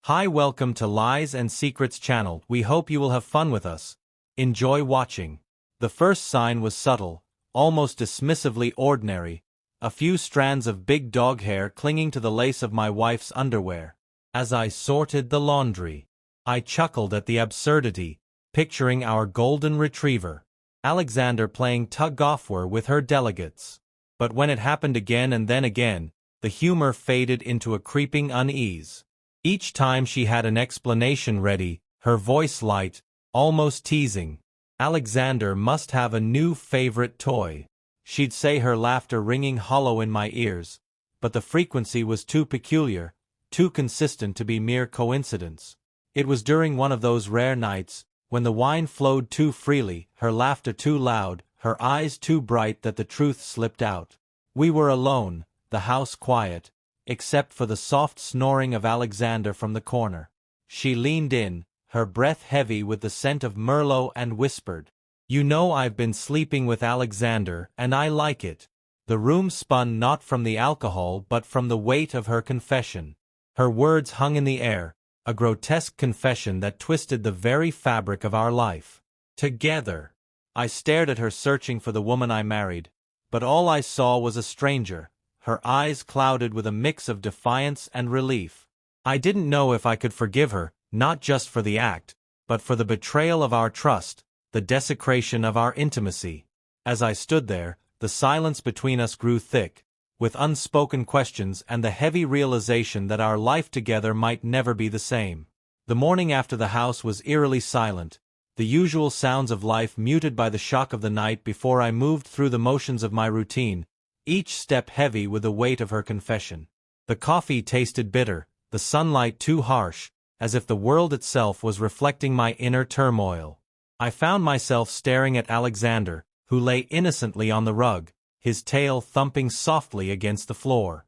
Hi, welcome to Lies and Secrets channel. We hope you will have fun with us. Enjoy watching. The first sign was subtle, almost dismissively ordinary. A few strands of big dog hair clinging to the lace of my wife's underwear. As I sorted the laundry, I chuckled at the absurdity, picturing our golden retriever, Alexander, playing tug-of-war with her delegates. But when it happened again and then again, the humor faded into a creeping unease. Each time she had an explanation ready, her voice light, almost teasing. Alexander must have a new favorite toy. She'd say, her laughter ringing hollow in my ears, but the frequency was too peculiar, too consistent to be mere coincidence. It was during one of those rare nights, when the wine flowed too freely, her laughter too loud, her eyes too bright, that the truth slipped out. We were alone, the house quiet, except for the soft snoring of Alexander from the corner. She leaned in, her breath heavy with the scent of Merlot, and whispered, "You know, I've been sleeping with Alexander, and I like it." The room spun, not from the alcohol but from the weight of her confession. Her words hung in the air, a grotesque confession that twisted the very fabric of our life. Together. I stared at her, searching for the woman I married, but all I saw was a stranger, her eyes clouded with a mix of defiance and relief. I didn't know if I could forgive her, not just for the act, but for the betrayal of our trust, the desecration of our intimacy. As I stood there, the silence between us grew thick, with unspoken questions and the heavy realization that our life together might never be the same. The morning after, the house was eerily silent, the usual sounds of life muted by the shock of the night before. I moved through the motions of my routine, each step heavy with the weight of her confession. The coffee tasted bitter, the sunlight too harsh, as if the world itself was reflecting my inner turmoil. I found myself staring at Alexander, who lay innocently on the rug, his tail thumping softly against the floor.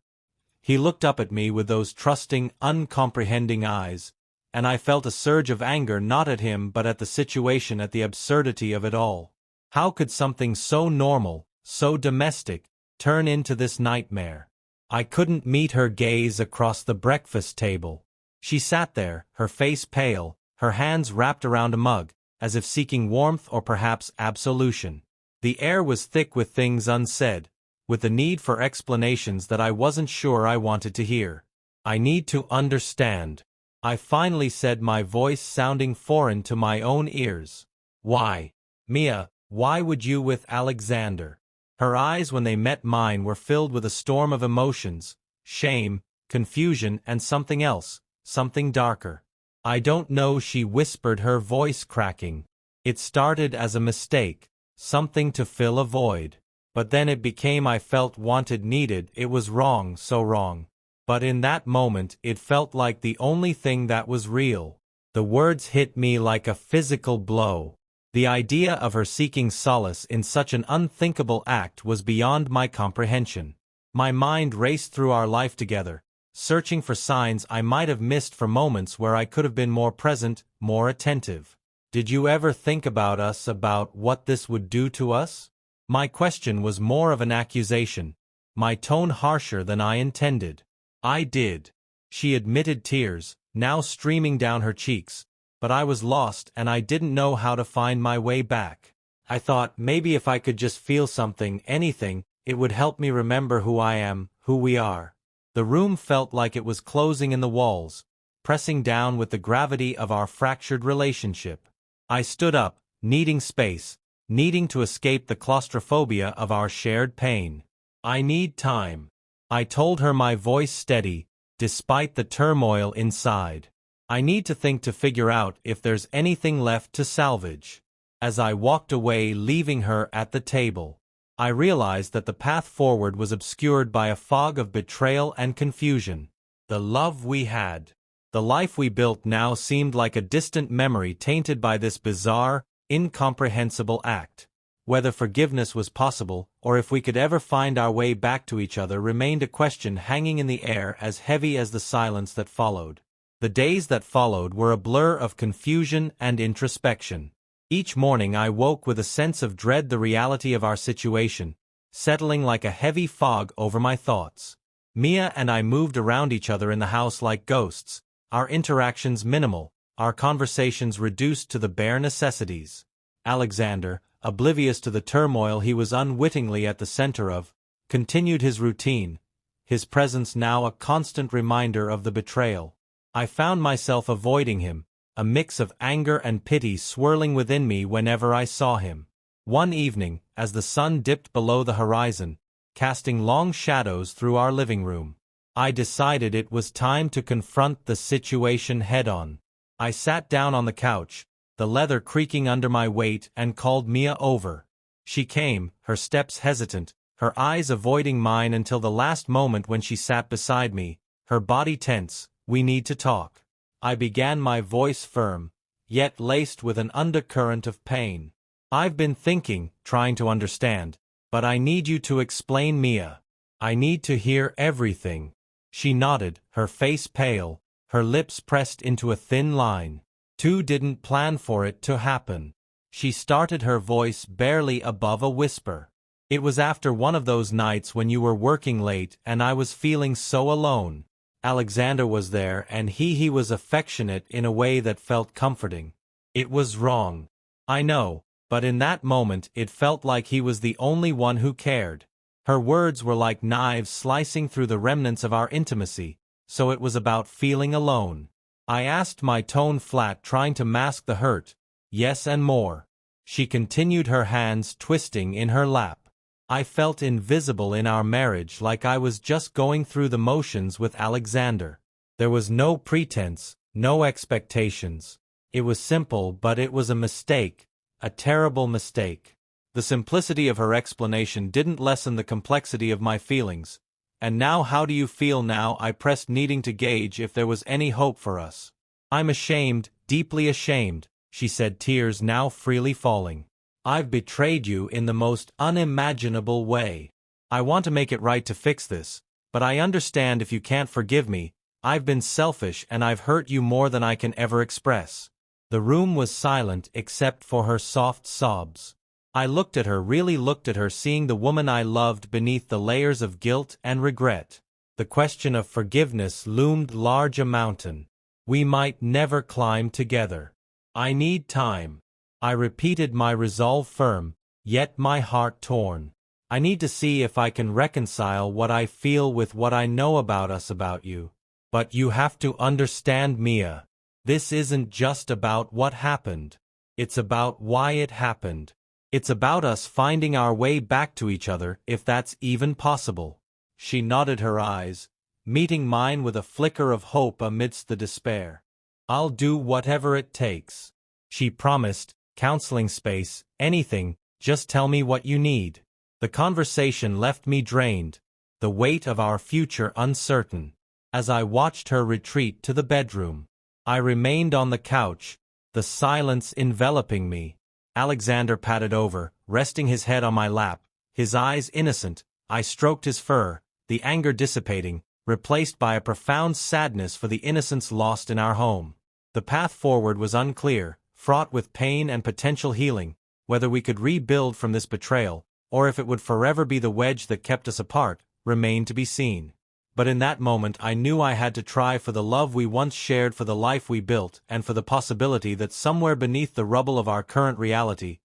He looked up at me with those trusting, uncomprehending eyes, and I felt a surge of anger, not at him but at the situation, at the absurdity of it all. How could something so normal, so domestic, turn into this nightmare? I couldn't meet her gaze across the breakfast table. She sat there, her face pale, her hands wrapped around a mug, as if seeking warmth or perhaps absolution. The air was thick with things unsaid, with the need for explanations that I wasn't sure I wanted to hear. "I need to understand," I finally said, my voice sounding foreign to my own ears. "Why? Mia, why would you with Alexander?" Her eyes, when they met mine, were filled with a storm of emotions, shame, confusion, and something else, something darker. "I don't know," she whispered, her voice cracking. "It started as a mistake, something to fill a void. But then it became, I felt, wanted, needed. It was wrong, so wrong. But in that moment, it felt like the only thing that was real." The words hit me like a physical blow. The idea of her seeking solace in such an unthinkable act was beyond my comprehension. My mind raced through our life together, searching for signs I might have missed, for moments where I could have been more present, more attentive. "Did you ever think about us, about what this would do to us?" My question was more of an accusation, my tone harsher than I intended. "I did," she admitted, tears now streaming down her cheeks. "But I was lost, and I didn't know how to find my way back. I thought maybe if I could just feel something, anything, it would help me remember who I am, who we are." The room felt like it was closing in the walls, pressing down with the gravity of our fractured relationship. I stood up, needing space, needing to escape the claustrophobia of our shared pain. "I need time," I told her, my voice steady, despite the turmoil inside. "I need to think, to figure out if there's anything left to salvage." As I walked away, leaving her at the table, I realized that the path forward was obscured by a fog of betrayal and confusion. The love we had, the life we built, now seemed like a distant memory, tainted by this bizarre, incomprehensible act. Whether forgiveness was possible, or if we could ever find our way back to each other, remained a question hanging in the air, as heavy as the silence that followed. The days that followed were a blur of confusion and introspection. Each morning I woke with a sense of dread, the reality of our situation, settling like a heavy fog over my thoughts. Mia and I moved around each other in the house like ghosts, our interactions minimal, our conversations reduced to the bare necessities. Alexander, oblivious to the turmoil he was unwittingly at the center of, continued his routine, his presence now a constant reminder of the betrayal. I found myself avoiding him, a mix of anger and pity swirling within me whenever I saw him. One evening, as the sun dipped below the horizon, casting long shadows through our living room, I decided it was time to confront the situation head-on. I sat down on the couch, the leather creaking under my weight, and called Mia over. She came, her steps hesitant, her eyes avoiding mine until the last moment when she sat beside me, her body tense. "We need to talk." I began, my voice firm, yet laced with an undercurrent of pain. "I've been thinking, trying to understand, but I need you to explain, Mia. I need to hear everything." She nodded, her face pale, her lips pressed into a thin line. "Two didn't plan for it to happen." She started, her voice barely above a whisper. "It was after one of those nights when you were working late and I was feeling so alone. Alexander was there and he was affectionate in a way that felt comforting. It was wrong. I know, but in that moment it felt like he was the only one who cared." Her words were like knives slicing through the remnants of our intimacy. "So it was about feeling alone?" I asked, my tone flat, trying to mask the hurt. "Yes, and more." She continued, her hands twisting in her lap. "I felt invisible in our marriage, like I was just going through the motions with Alexander. There was no pretense, no expectations. It was simple, but it was a mistake, a terrible mistake." The simplicity of her explanation didn't lessen the complexity of my feelings. "And now how do you feel now?" I pressed, needing to gauge if there was any hope for us. "I'm ashamed, deeply ashamed," she said, tears now freely falling. "I've betrayed you in the most unimaginable way. I want to make it right to fix this, but I understand if you can't forgive me. I've been selfish and I've hurt you more than I can ever express." The room was silent except for her soft sobs. I looked at her, really looked at her, seeing the woman I loved beneath the layers of guilt and regret. The question of forgiveness loomed large, a mountain. We might never climb together. "I need time," I repeated, my resolve firm, yet my heart torn. "I need to see if I can reconcile what I feel with what I know about us, about you. But you have to understand, Mia. This isn't just about what happened. It's about why it happened. It's about us finding our way back to each other, if that's even possible." She nodded, her eyes meeting mine with a flicker of hope amidst the despair. "I'll do whatever it takes," she promised, counseling space, "anything, just tell me what you need." The conversation left me drained, the weight of our future uncertain. As I watched her retreat to the bedroom, I remained on the couch, the silence enveloping me. Alexander patted over, resting his head on my lap, his eyes innocent. I stroked his fur, the anger dissipating, replaced by a profound sadness for the innocence lost in our home. The path forward was unclear, fraught with pain and potential healing, whether we could rebuild from this betrayal, or if it would forever be the wedge that kept us apart, remained to be seen. But in that moment I knew I had to try, for the love we once shared, for the life we built, and for the possibility that somewhere beneath the rubble of our current reality,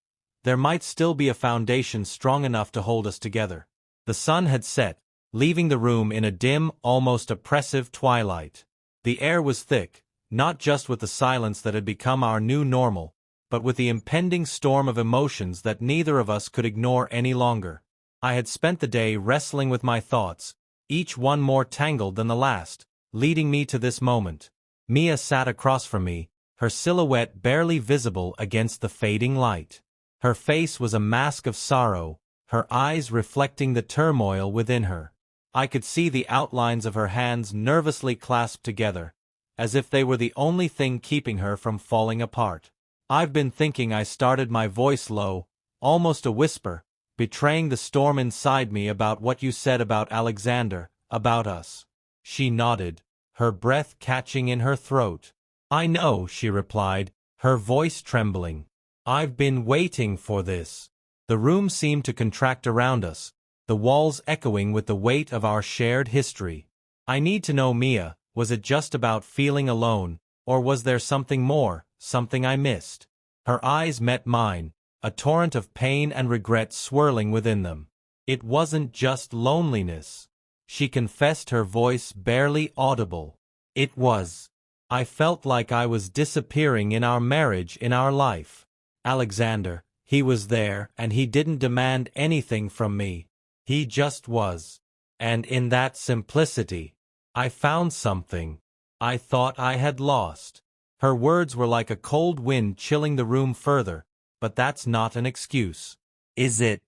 there might still be a foundation strong enough to hold us together. The sun had set, leaving the room in a dim, almost oppressive twilight. The air was thick, not just with the silence that had become our new normal, but with the impending storm of emotions that neither of us could ignore any longer. I had spent the day wrestling with my thoughts, each one more tangled than the last, leading me to this moment. Mia sat across from me, her silhouette barely visible against the fading light. Her face was a mask of sorrow, her eyes reflecting the turmoil within her. I could see the outlines of her hands nervously clasped together, as if they were the only thing keeping her from falling apart. "I've been thinking," I started, my voice low, almost a whisper, betraying the storm inside me, "about what you said about Alexander, about us." She nodded, her breath catching in her throat. "I know," she replied, her voice trembling. "I've been waiting for this." The room seemed to contract around us, the walls echoing with the weight of our shared history. "I need to know, Mia, Was it just about feeling alone, or was there something more, something I missed? Her eyes met mine, a torrent of pain and regret swirling within them. It wasn't just loneliness. She confessed, her voice barely audible. It was. I felt like I was disappearing in our marriage, in our life. Alexander, he was there, and he didn't demand anything from me. He just was. And in that simplicity, I found something I thought I had lost. Her words were like a cold wind chilling the room further, but that's not an excuse. Is it?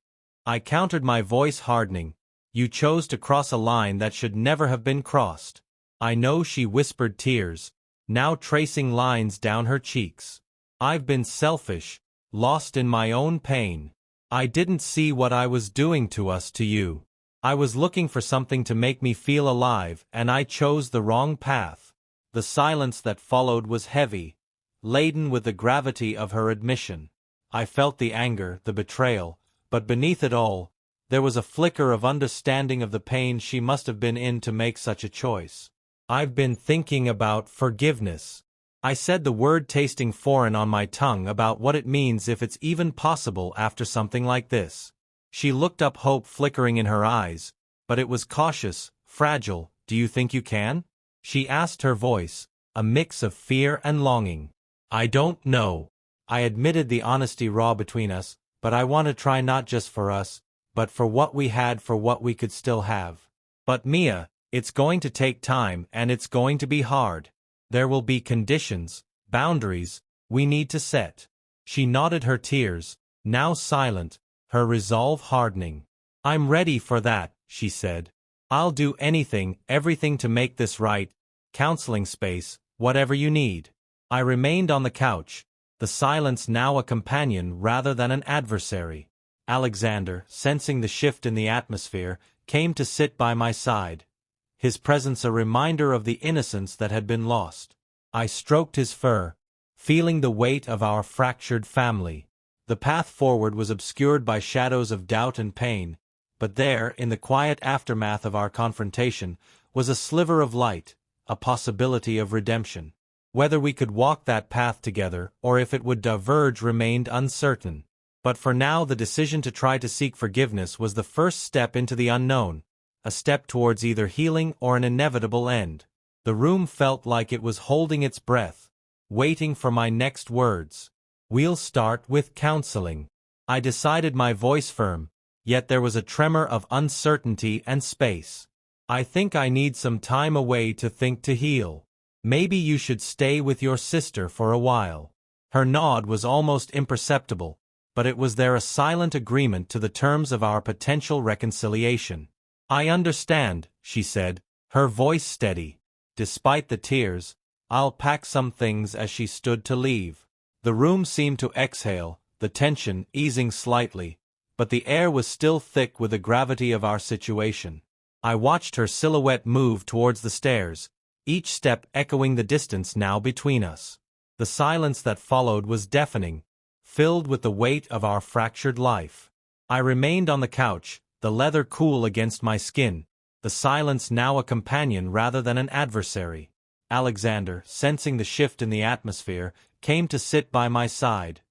I countered, my voice hardening. You chose to cross a line that should never have been crossed. I know, she whispered, tears now tracing lines down her cheeks. I've been selfish, lost in my own pain. I didn't see what I was doing to us, to you. I was looking for something to make me feel alive, and I chose the wrong path. The silence that followed was heavy, laden with the gravity of her admission. I felt the anger, the betrayal, but beneath it all, there was a flicker of understanding of the pain she must have been in to make such a choice. I've been thinking about forgiveness. I said, the word tasting foreign on my tongue, about what it means, if it's even possible after something like this. She looked up, hope flickering in her eyes, but it was cautious, fragile. Do you think you can? She asked, her voice a mix of fear and longing. I don't know. I admitted, the honesty raw between us, but I want to try, not just for us, but for what we had, for what we could still have. But Mia, it's going to take time, and it's going to be hard. There will be conditions, boundaries, we need to set. She nodded, her tears now silent, her resolve hardening. I'm ready for that, she said. I'll do anything, everything to make this right. Counseling space, whatever you need. I remained on the couch, the silence now a companion rather than an adversary. Alexander, sensing the shift in the atmosphere, came to sit by my side. His presence a reminder of the innocence that had been lost. I stroked his fur, feeling the weight of our fractured family. The path forward was obscured by shadows of doubt and pain, but there, in the quiet aftermath of our confrontation, was a sliver of light, a possibility of redemption. Whether we could walk that path together, or if it would diverge, remained uncertain. But for now, the decision to try to seek forgiveness was the first step into the unknown, a step towards either healing or an inevitable end. The room felt like it was holding its breath, waiting for my next words. We'll start with counseling. I decided, my voice firm, yet there was a tremor of uncertainty and space. I think I need some time away to think, to heal. Maybe you should stay with your sister for a while. Her nod was almost imperceptible, but it was there, a silent agreement to the terms of our potential reconciliation. I understand, she said, her voice steady. Despite the tears, I'll pack some things. As she stood to leave, the room seemed to exhale, the tension easing slightly, but the air was still thick with the gravity of our situation. I watched her silhouette move towards the stairs, each step echoing the distance now between us. The silence that followed was deafening, filled with the weight of our fractured life. I remained on the couch, the leather cool against my skin, the silence now a companion rather than an adversary. Alexander, sensing the shift in the atmosphere, came to sit by my side,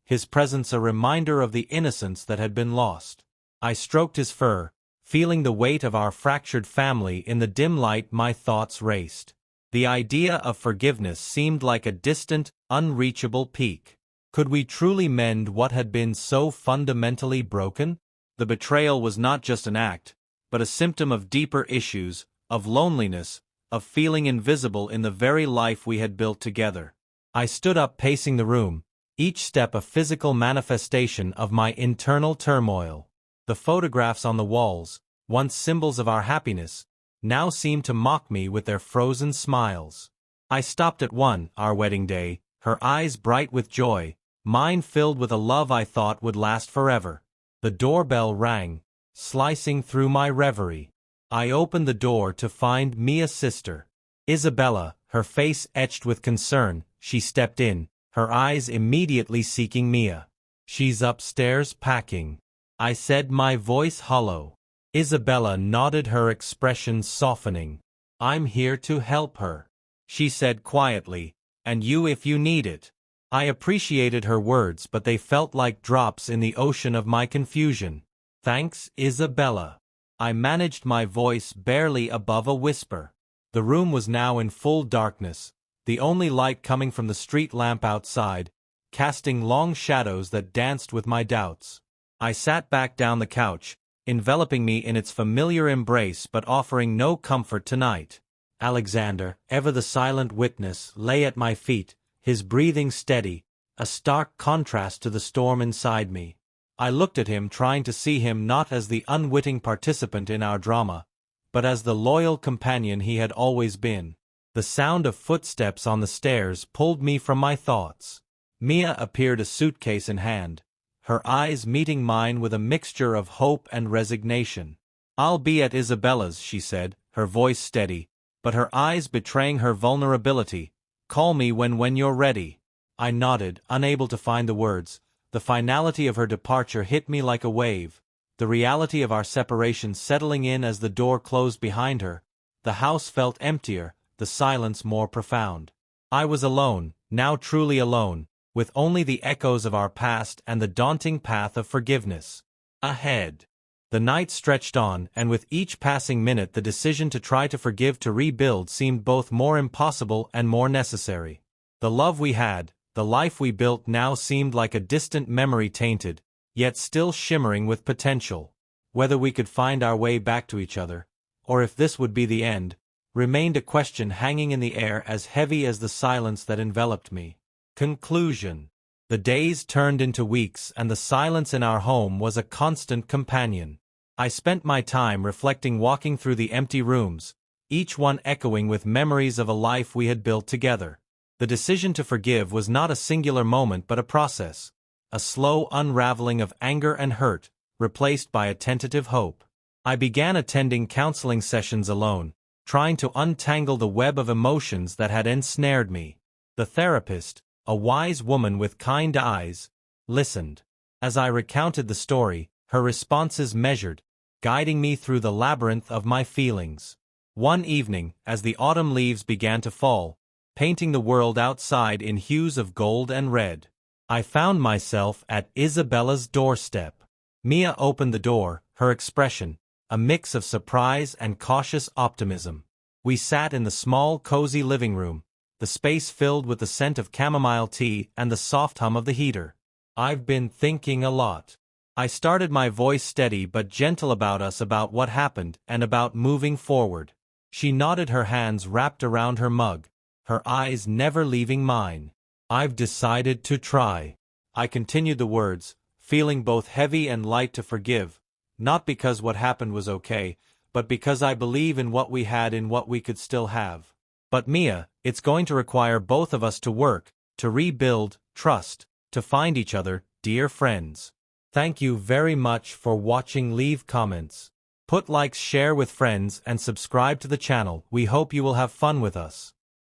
his presence a reminder of the innocence that had been lost. I stroked his fur, feeling the weight of our fractured family. In the dim light, my thoughts raced. The idea of forgiveness seemed like a distant, unreachable peak. Could we truly mend what had been so fundamentally broken? The betrayal was not just an act, but a symptom of deeper issues, of loneliness, of feeling invisible in the very life we had built together. I stood up, pacing the room, each step a physical manifestation of my internal turmoil. The photographs on the walls, once symbols of our happiness, now seemed to mock me with their frozen smiles. I stopped at one, our wedding day, her eyes bright with joy, mine filled with a love I thought would last forever. The doorbell rang, slicing through my reverie. I opened the door to find Mia's sister. Isabella, her face etched with concern, she stepped in, her eyes immediately seeking Mia. She's upstairs packing, I said, my voice hollow. Isabella nodded, her expression softening. I'm here to help her, she said quietly, and you if you need it. I appreciated her words, but they felt like drops in the ocean of my confusion. Thanks, Isabella. I managed my voice barely above a whisper. The room was now in full darkness, the only light coming from the street lamp outside, casting long shadows that danced with my doubts. I sat back down the couch, enveloping me in its familiar embrace but offering no comfort tonight. Alexander, ever the silent witness, lay at my feet, his breathing steady, a stark contrast to the storm inside me. I looked at him, trying to see him not as the unwitting participant in our drama, but as the loyal companion he had always been. The sound of footsteps on the stairs pulled me from my thoughts. Mia appeared, a suitcase in hand, her eyes meeting mine with a mixture of hope and resignation. "I'll be at Isabella's," she said, her voice steady, but her eyes betraying her vulnerability. "Call me when you're ready." I nodded, unable to find the words. The finality of her departure hit me like a wave, the reality of our separation settling in as the door closed behind her. The house felt emptier, the silence more profound. I was alone, now truly alone, with only the echoes of our past and the daunting path of forgiveness ahead. The night stretched on, and with each passing minute the decision to try to forgive, to rebuild, seemed both more impossible and more necessary. The love we had, the life we built, now seemed like a distant memory, tainted, yet still shimmering with potential. Whether we could find our way back to each other, or if this would be the end, remained a question hanging in the air, as heavy as the silence that enveloped me. Conclusion. The days turned into weeks, and the silence in our home was a constant companion. I spent my time reflecting, walking through the empty rooms, each one echoing with memories of a life we had built together. The decision to forgive was not a singular moment but a process, a slow unraveling of anger and hurt, replaced by a tentative hope. I began attending counseling sessions alone, trying to untangle the web of emotions that had ensnared me. The therapist, a wise woman with kind eyes, listened. As I recounted the story, her responses measured, guiding me through the labyrinth of my feelings. One evening, as the autumn leaves began to fall, painting the world outside in hues of gold and red, I found myself at Isabella's doorstep. Mia opened the door, her expression a mix of surprise and cautious optimism. We sat in the small, cozy living room, the space filled with the scent of chamomile tea and the soft hum of the heater. "I've been thinking a lot." I started, my voice steady but gentle, about us, about what happened, and about moving forward. She nodded, her hands wrapped around her mug, her eyes never leaving mine. "I've decided to try." I continued the words, feeling both heavy and light, to forgive, not because what happened was okay, but because I believe in what we had, in what we could still have. "But Mia, it's going to require both of us to work, to rebuild trust, to find each other, dear friends." Thank you very much for watching. Leave comments, put likes, share with friends, and subscribe to the channel. We hope you will have fun with us.